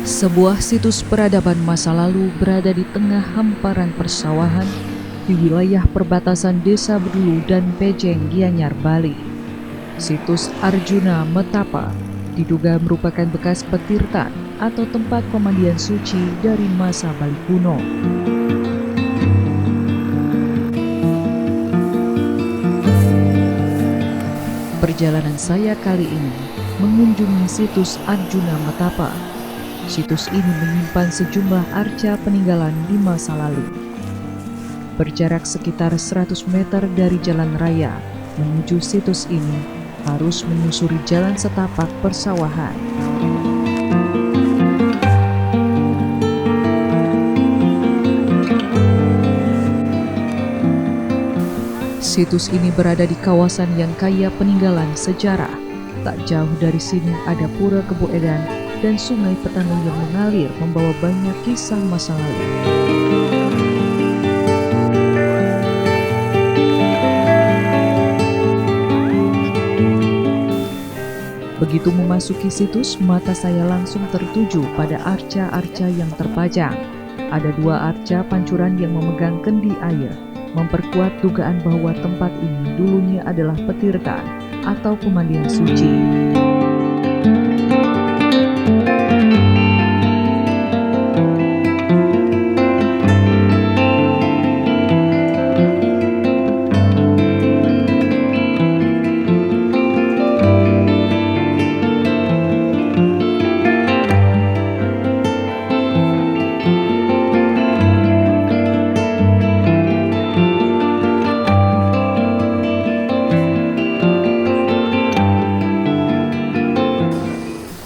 Sebuah situs peradaban masa lalu berada di tengah hamparan persawahan di wilayah perbatasan Desa Bedulu dan Pejeng, Gianyar, Bali. Situs Arjuna Metapa diduga merupakan bekas petirtan atau tempat pemandian suci dari masa Bali kuno. Perjalanan saya kali ini mengunjungi situs Arjuna Metapa. Situs ini menyimpan sejumlah arca peninggalan di masa lalu. Berjarak sekitar 100 meter dari jalan raya, menuju situs ini harus menyusuri jalan setapak persawahan. Situs ini berada di kawasan yang kaya peninggalan sejarah. Tak jauh dari sini ada Pura Kebo Edan dan Sungai Petani yang mengalir membawa banyak kisah masa lalu. Begitu memasuki situs, mata saya langsung tertuju pada arca-arca yang terpajang. Ada dua arca pancuran yang memegang kendi air, memperkuat dugaan bahwa tempat ini dulunya adalah petirtan atau pemandian suci.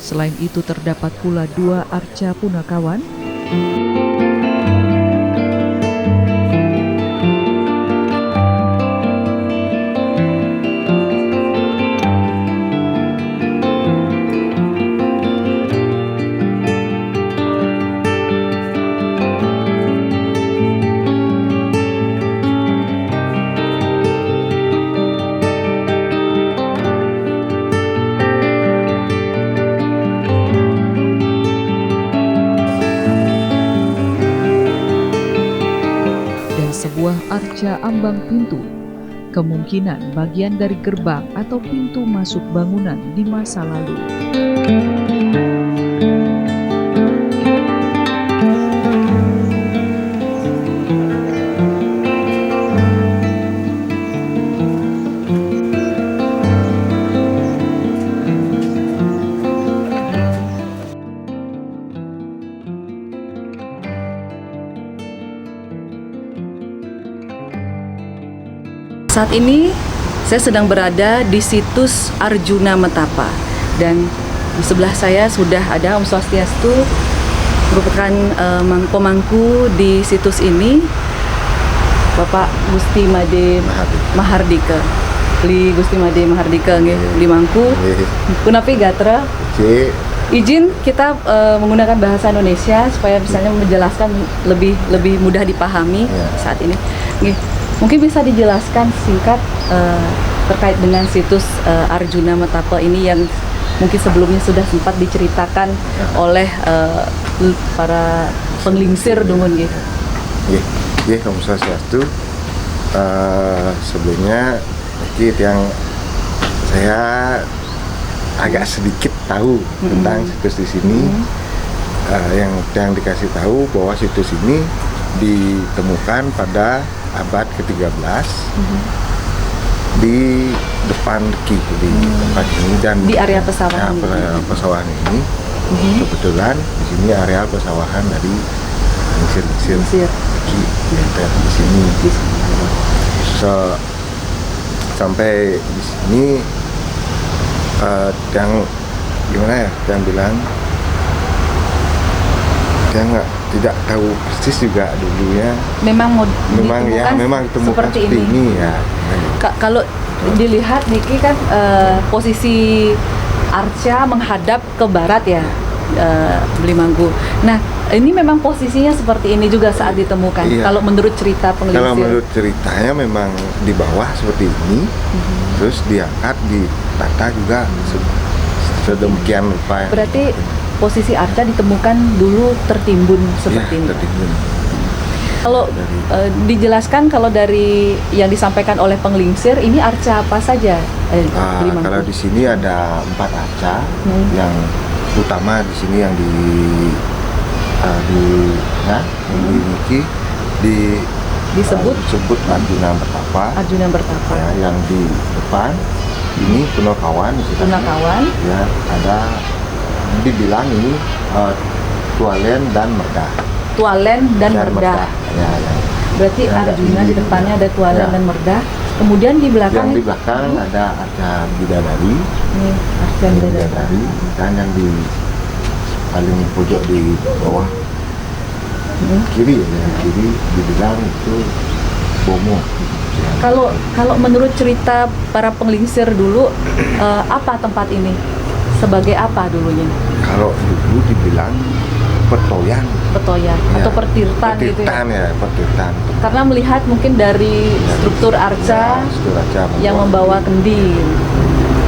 Selain itu terdapat pula dua arca punakawan, sebuah arca ambang pintu, kemungkinan bagian dari gerbang atau pintu masuk bangunan di masa lalu. Saat ini saya sedang berada di situs Arjuna Metapa dan di sebelah saya sudah ada Om Swastiastu, merupakan pemangku di situs ini, Bapak Gusti Made Mahardika. Li Gusti Made Mahardika nggih, li mangku. Kunapi gatra? Izin kita menggunakan bahasa Indonesia supaya misalnya menjelaskan lebih mudah dipahami saat ini. Nggih. Mungkin bisa dijelaskan singkat terkait dengan situs Arjuna Metapa ini yang mungkin sebelumnya sudah sempat diceritakan oleh para penglingsir dungun gitu. Iya, Om Swastiastu. Sebelumnya yang saya agak sedikit tahu tentang situs di sini. Yang dikasih tahu bahwa situs ini ditemukan pada abad ke-13 di depan di tempat ini dan di area pesawahan. Pesawahan ini kebetulan di sini areal pesawahan dari Mesir di sini. Sampai di sini yang gimana ya, yang bilang dia tidak tahu persis juga dulunya. Memang ditemukan seperti ini ya. Kalau dilihat Niki kan posisi arca menghadap ke barat ya, Beli Manggu. Nah, Ini memang posisinya seperti ini juga saat ditemukan. Iya. Kalau menurut cerita penglingsir. Kalau menurut ceritanya memang di bawah seperti ini, terus diangkat, ditata juga sedemikian rupa. Berarti posisi arca ditemukan dulu tertimbun seperti ini. Tertimbun. Kalau dijelaskan kalau dari yang disampaikan oleh penglingsir, ini arca apa saja? Beli Mangku? Kalau di sini ada 4 arca, yang utama di sini yang disebut Arjuna Bertapa. Arjuna Bertapa. Ya, yang di depan ini Punakawan. Punakawan. Ya, ada dibilang ini Tualen dan Merdah. Tualen dan Merdah. Ya, ya. Berarti Ya, Arjuna di depannya ada Tualen ya. dan Merdah. Kemudian di belakang. Yang di belakang ada Arca Bidadari. Ini Arca Bidadari. Dan yang di paling pojok di bawah kiri, ya, kiri dibilang itu Bomo. Kalau menurut cerita para penglingsir dulu, apa tempat ini? Sebagai apa dulunya? Kalau dulu dibilang Petoyan ya, atau pertirtan gitu ya? Pertirtan. Karena melihat mungkin dari struktur arca, yang membawa kendi.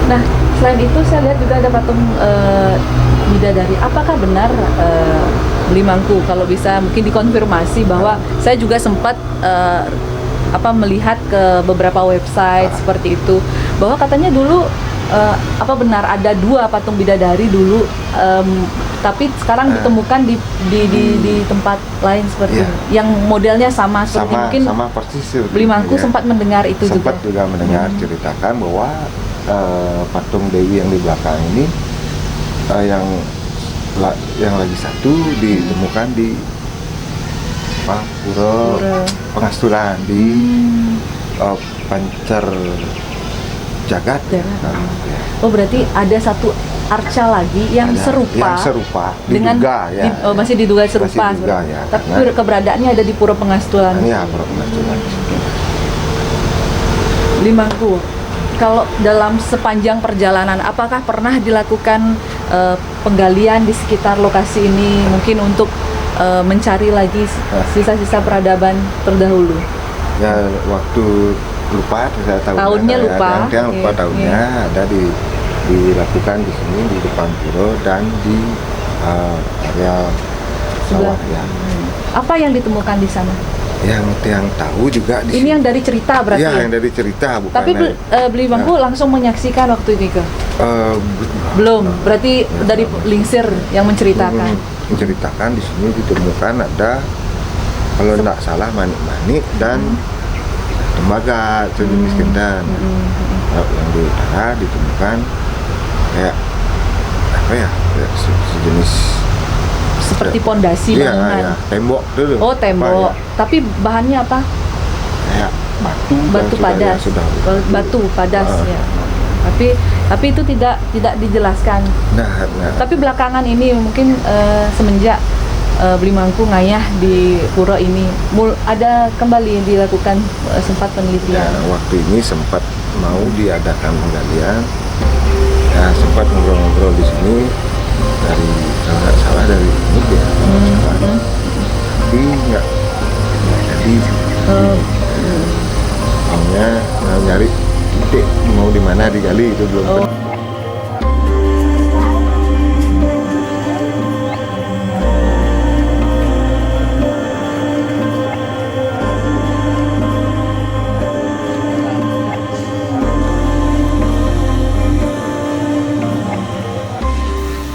Nah, selain itu saya lihat juga ada patung bidadari. Apakah benar Beli Mangku? Kalau bisa mungkin dikonfirmasi bahwa saya juga sempat melihat ke beberapa website seperti itu, bahwa katanya dulu apa benar ada 2 patung bidadari dulu, tapi sekarang ditemukan di tempat lain seperti ini, yang modelnya sama seperti mungkin sama persis. Beli Mangku sempat mendengar itu sempat juga mendengar ceritakan bahwa patung Dewi yang di belakang ini yang lagi satu ditemukan di Pura Pengasturan di Pancar Jagat. Oh, berarti ada satu arca lagi yang serupa diduga, dengan masih diduga serupa. Masih diduga, ya, tapi keberadaannya ada di Pura Pengasturan. Iya, Pura Pengasturan. Beli Mangku, kalau dalam sepanjang perjalanan, apakah pernah dilakukan penggalian di sekitar lokasi ini, mungkin untuk mencari lagi sisa-sisa peradaban terdahulu? Ya, waktu lupa, saya tahu tahunnya lupa. Yang lupa tahunnya ada dilakukan di sini di depan pura dan di area sawah. Ya. Apa yang ditemukan di sana? Yang tahu juga di ini sini. Yang dari cerita berarti? Ya, yang dari cerita, bukan. Tapi Beli Mangku langsung menyaksikan waktu itu ke? Belum. Berarti dari lingsir yang menceritakan. Menceritakan di sini ditemukan ada, kalau tidak salah, manik-manik dan tembaga sejenis kendan. Yang di utara ditemukan kayak apa ya? Sejenis seperti pondasi bangunan. Ya, tembok dulu. Oh, tembok. Tapi bahannya apa? Kayak batu padas. Batu padas ya. Tapi itu tidak dijelaskan. Nah. Tapi belakangan ini mungkin semenjak Beli Mangku ngayah di pura ini ada kembali dilakukan sempat penelitian. Ya, waktu ini sempat mau diadakan penggalian. Ya, sempat ngobrol-ngobrol di sini dari, kalau nggak salah dari ini ya, tapi nggak jadi. Maunya nyari titik mau di mana digali itu belum.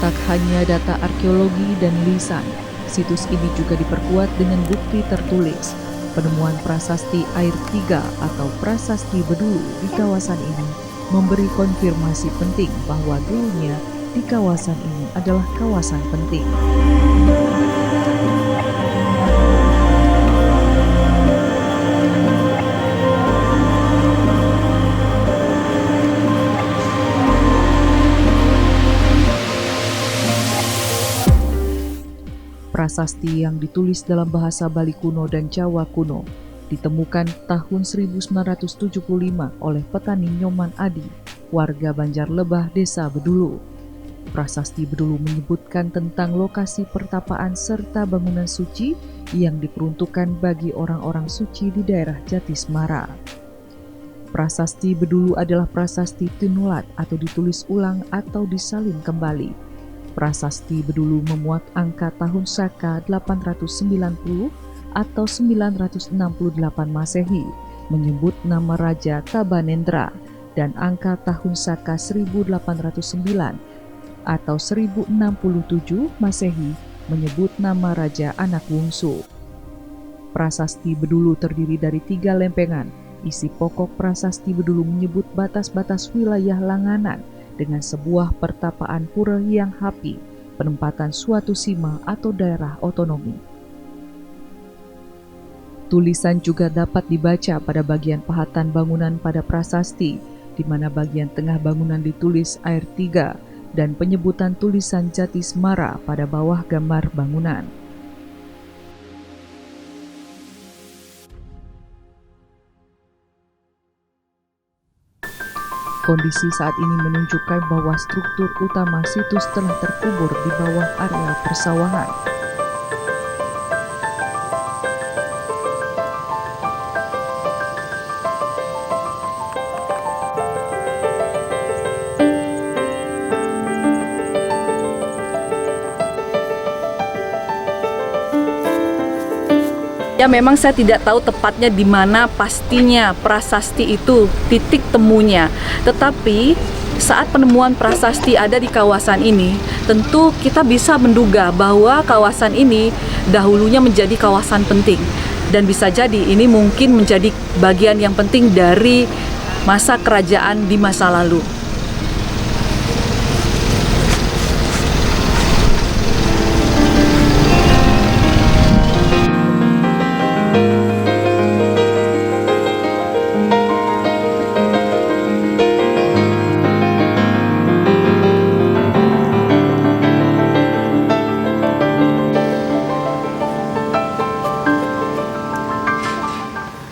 Tak hanya data arkeologi dan lisan, situs ini juga diperkuat dengan bukti tertulis. Penemuan prasasti air 3 atau prasasti Bedulu di kawasan ini memberi konfirmasi penting bahwa dulunya di kawasan ini adalah kawasan penting. Prasasti yang ditulis dalam bahasa Bali kuno dan Jawa kuno ditemukan tahun 1975 oleh petani Nyoman Adi, warga Banjar Lebah, Desa Bedulu. Prasasti Bedulu menyebutkan tentang lokasi pertapaan serta bangunan suci yang diperuntukkan bagi orang-orang suci di daerah Jatismara. Prasasti Bedulu adalah prasasti tinulat atau ditulis ulang atau disalin kembali. Prasasti Bedulu memuat angka tahun Saka 890 atau 968 Masehi, menyebut nama Raja Tabanendra, dan angka tahun Saka 1809 atau 1067 Masehi menyebut nama Raja Anak Wungsu. Prasasti Bedulu terdiri dari 3 lempengan. Isi pokok Prasasti Bedulu menyebut batas-batas wilayah Langanan dengan sebuah pertapaan pura yang hapi, penempatan suatu sima atau daerah otonomi. Tulisan juga dapat dibaca pada bagian pahatan bangunan pada prasasti, di mana bagian tengah bangunan ditulis air 3 dan penyebutan tulisan Jatismara pada bawah gambar bangunan. Kondisi saat ini menunjukkan bahwa struktur utama situs telah terkubur di bawah area persawahan. Ya, memang saya tidak tahu tepatnya di mana pastinya prasasti itu titik temunya. Tetapi saat penemuan prasasti ada di kawasan ini, tentu kita bisa menduga bahwa kawasan ini dahulunya menjadi kawasan penting. Dan bisa jadi ini mungkin menjadi bagian yang penting dari masa kerajaan di masa lalu.